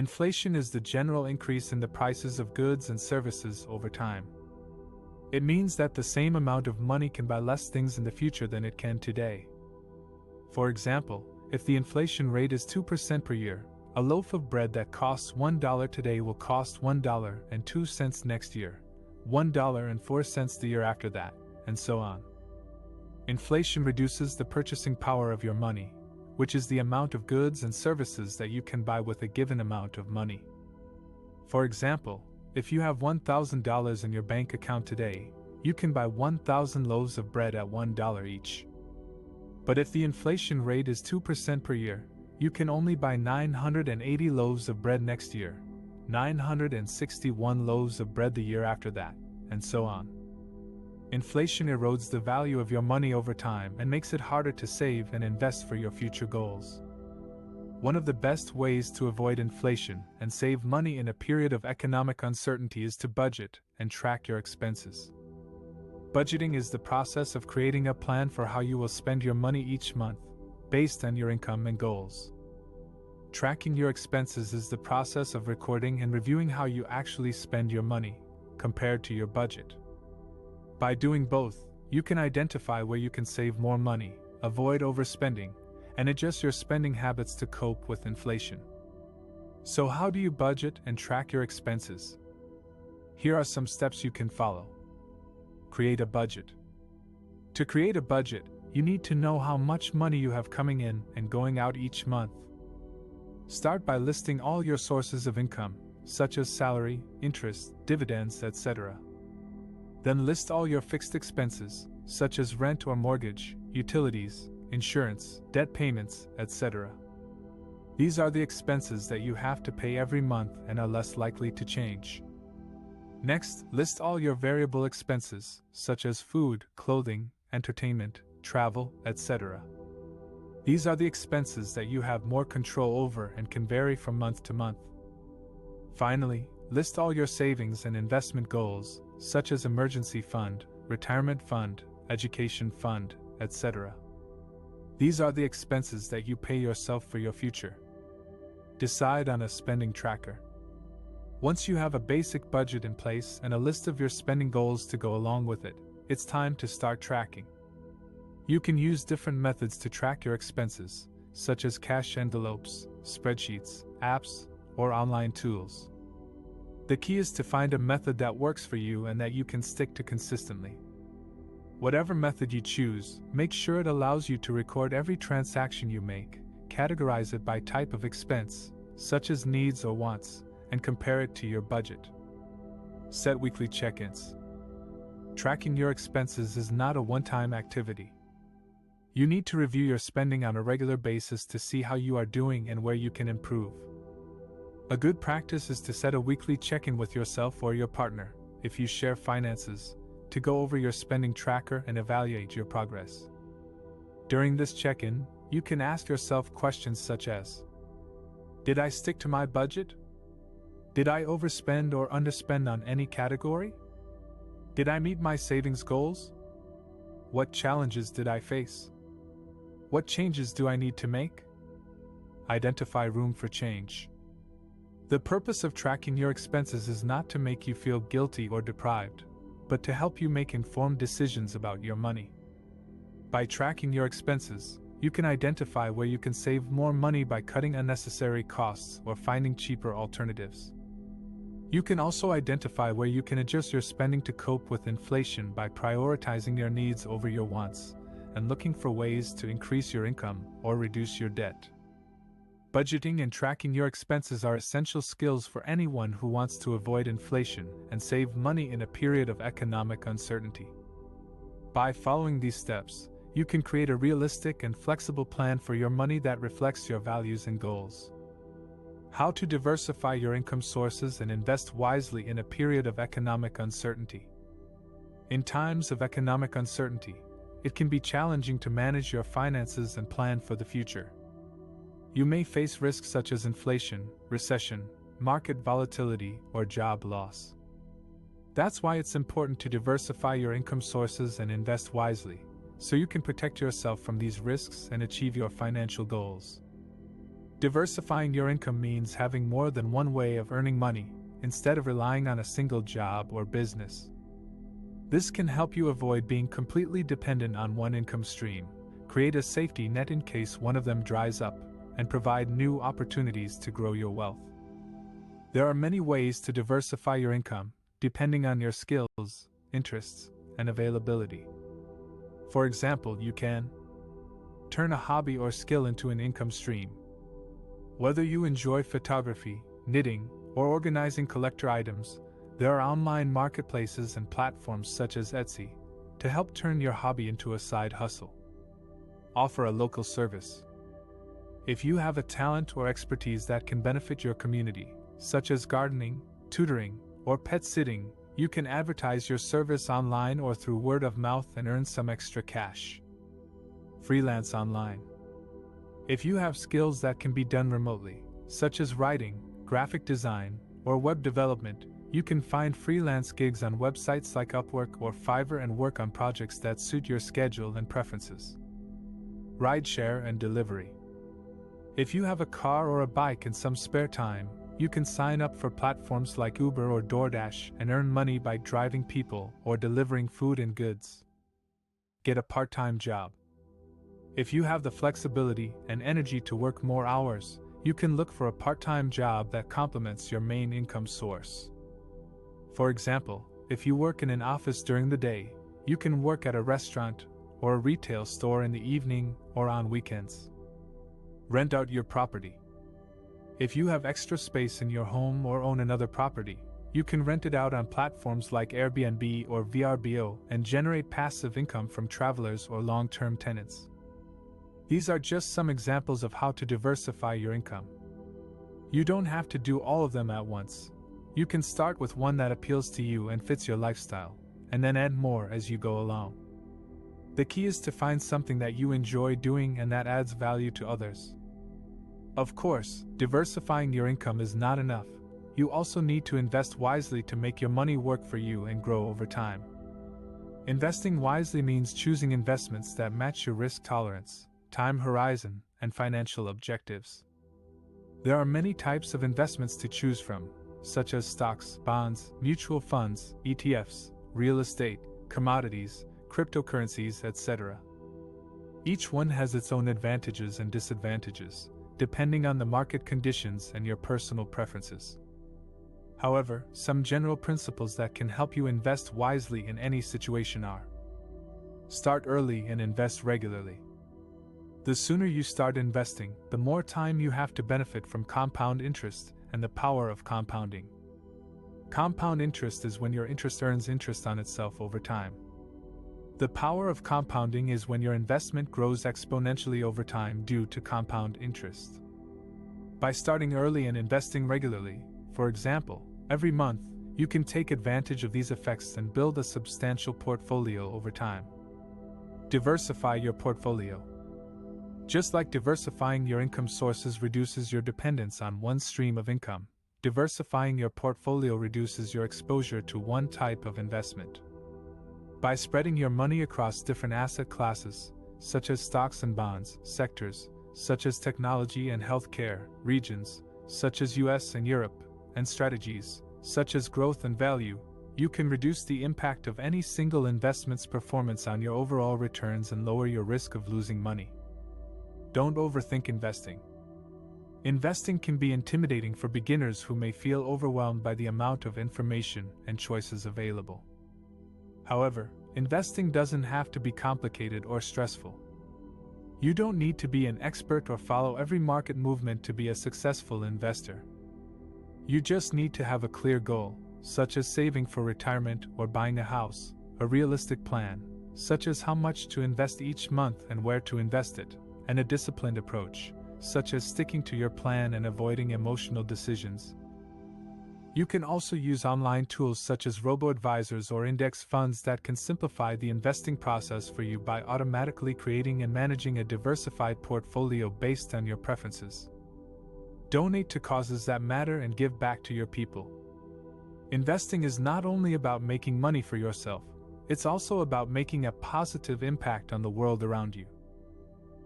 Inflation is the general increase in the prices of goods and services over time. It means that the same amount of money can buy less things in the future than it can today. For example, if the inflation rate is 2% per year, a loaf of bread that costs $1 today will cost $1.02 next year, $1.04 the year after that, and so on. Inflation reduces the purchasing power of your money, which is the amount of goods and services that you can buy with a given amount of money. For example, if you have $1,000 in your bank account today, you can buy 1,000 loaves of bread at $1 each. But if the inflation rate is 2% per year, you can only buy 980 loaves of bread next year, 961 loaves of bread the year after that, and so on. Inflation erodes the value of your money over time and makes it harder to save and invest for your future goals. One of the best ways to avoid inflation and save money in a period of economic uncertainty is to budget and track your expenses. Budgeting is the process of creating a plan for how you will spend your money each month, based on your income and goals. Tracking your expenses is the process of recording and reviewing how you actually spend your money, compared to your budget. By doing both, you can identify where you can save more money, avoid overspending, and adjust your spending habits to cope with inflation. So how do you budget and track your expenses? Here are some steps you can follow. Create a budget. To create a budget, you need to know how much money you have coming in and going out each month. Start by listing all your sources of income, such as salary, interest, dividends, etc. Then list all your fixed expenses, such as rent or mortgage, utilities, insurance, debt payments, etc. These are the expenses that you have to pay every month and are less likely to change. Next, list all your variable expenses, such as food, clothing, entertainment, travel, etc. These are the expenses that you have more control over and can vary from month to month. Finally, list all your savings and investment goals, such as emergency fund, retirement fund, education fund, etc. These are the expenses that you pay yourself for your future. Decide on a spending tracker. Once you have a basic budget in place and a list of your spending goals to go along with it, it's time to start tracking. You can use different methods to track your expenses, such as cash envelopes, spreadsheets, apps, or online tools. The key is to find a method that works for you and that you can stick to consistently. Whatever method you choose, make sure it allows you to record every transaction you make, categorize it by type of expense, such as needs or wants, and compare it to your budget. Set weekly check-ins. Tracking your expenses is not a one-time activity. You need to review your spending on a regular basis to see how you are doing and where you can improve. A good practice is to set a weekly check-in with yourself or your partner, if you share finances, to go over your spending tracker and evaluate your progress. During this check-in, you can ask yourself questions such as: did I stick to my budget? Did I overspend or underspend on any category? Did I meet my savings goals? What challenges did I face? What changes do I need to make? Identify room for change. The purpose of tracking your expenses is not to make you feel guilty or deprived, but to help you make informed decisions about your money. By tracking your expenses, you can identify where you can save more money by cutting unnecessary costs or finding cheaper alternatives. You can also identify where you can adjust your spending to cope with inflation by prioritizing your needs over your wants and looking for ways to increase your income or reduce your debt. Budgeting and tracking your expenses are essential skills for anyone who wants to avoid inflation and save money in a period of economic uncertainty. By following these steps, you can create a realistic and flexible plan for your money that reflects your values and goals. How to diversify your income sources and invest wisely in a period of economic uncertainty. In times of economic uncertainty, it can be challenging to manage your finances and plan for the future. You may face risks such as inflation, recession, market volatility, or job loss. That's why it's important to diversify your income sources and invest wisely, so you can protect yourself from these risks and achieve your financial goals. Diversifying your income means having more than one way of earning money, instead of relying on a single job or business. This can help you avoid being completely dependent on one income stream, create a safety net in case one of them dries up, and provide new opportunities to grow your wealth. There are many ways to diversify your income, depending on your skills, interests, and availability. For example, you can turn a hobby or skill into an income stream. Whether you enjoy photography, knitting, or organizing collector items, there are online marketplaces and platforms such as Etsy to help turn your hobby into a side hustle. Offer a local service. If you have a talent or expertise that can benefit your community, such as gardening, tutoring, or pet sitting, you can advertise your service online or through word of mouth and earn some extra cash. Freelance online. If you have skills that can be done remotely, such as writing, graphic design, or web development, you can find freelance gigs on websites like Upwork or Fiverr and work on projects that suit your schedule and preferences. Rideshare and delivery. If you have a car or a bike and some spare time, you can sign up for platforms like Uber or DoorDash and earn money by driving people or delivering food and goods. Get a part-time job. If you have the flexibility and energy to work more hours, you can look for a part-time job that complements your main income source. For example, if you work in an office during the day, you can work at a restaurant or a retail store in the evening or on weekends. Rent out your property. If you have extra space in your home or own another property, you can rent it out on platforms like Airbnb or VRBO and generate passive income from travelers or long-term tenants. These are just some examples of how to diversify your income. You don't have to do all of them at once. You can start with one that appeals to you and fits your lifestyle, and then add more as you go along. The key is to find something that you enjoy doing and that adds value to others. Of course, diversifying your income is not enough. You also need to invest wisely to make your money work for you and grow over time. Investing wisely means choosing investments that match your risk tolerance, time horizon, and financial objectives. There are many types of investments to choose from, such as stocks, bonds, mutual funds, ETFs, real estate, commodities, cryptocurrencies, etc. Each one has its own advantages and disadvantages, depending on the market conditions and your personal preferences. However, some general principles that can help you invest wisely in any situation are: start early and invest regularly. The sooner you start investing, the more time you have to benefit from compound interest and the power of compounding. Compound interest is when your interest earns interest on itself over time. The power of compounding is when your investment grows exponentially over time due to compound interest. By starting early and investing regularly, for example, every month, you can take advantage of these effects and build a substantial portfolio over time. Diversify your portfolio. Just like diversifying your income sources reduces your dependence on one stream of income, diversifying your portfolio reduces your exposure to one type of investment. By spreading your money across different asset classes, such as stocks and bonds, sectors, such as technology and healthcare, regions, such as US and Europe, and strategies, such as growth and value, you can reduce the impact of any single investment's performance on your overall returns and lower your risk of losing money. Don't overthink investing. Investing can be intimidating for beginners who may feel overwhelmed by the amount of information and choices available. However, investing doesn't have to be complicated or stressful. You don't need to be an expert or follow every market movement to be a successful investor. You just need to have a clear goal, such as saving for retirement or buying a house, a realistic plan, such as how much to invest each month and where to invest it, and a disciplined approach, such as sticking to your plan and avoiding emotional decisions. You can also use online tools such as robo-advisors or index funds that can simplify the investing process for you by automatically creating and managing a diversified portfolio based on your preferences. Donate to causes that matter and give back to your people. Investing is not only about making money for yourself, it's also about making a positive impact on the world around you.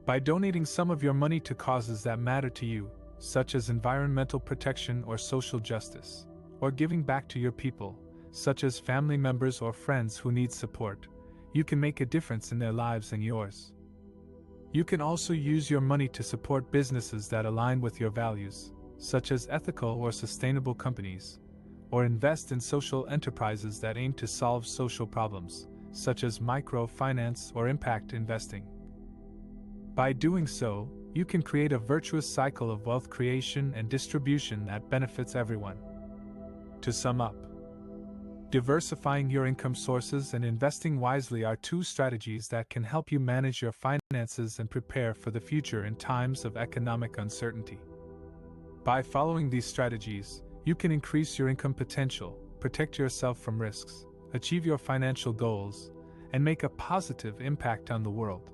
By donating some of your money to causes that matter to you, such as environmental protection or social justice, or giving back to your people, such as family members or friends who need support, you can make a difference in their lives and yours. You can also use your money to support businesses that align with your values, such as ethical or sustainable companies, or invest in social enterprises that aim to solve social problems, such as microfinance or impact investing. By doing so, you can create a virtuous cycle of wealth creation and distribution that benefits everyone. To sum up, diversifying your income sources and investing wisely are two strategies that can help you manage your finances and prepare for the future in times of economic uncertainty. By following these strategies, you can increase your income potential, protect yourself from risks, achieve your financial goals, and make a positive impact on the world.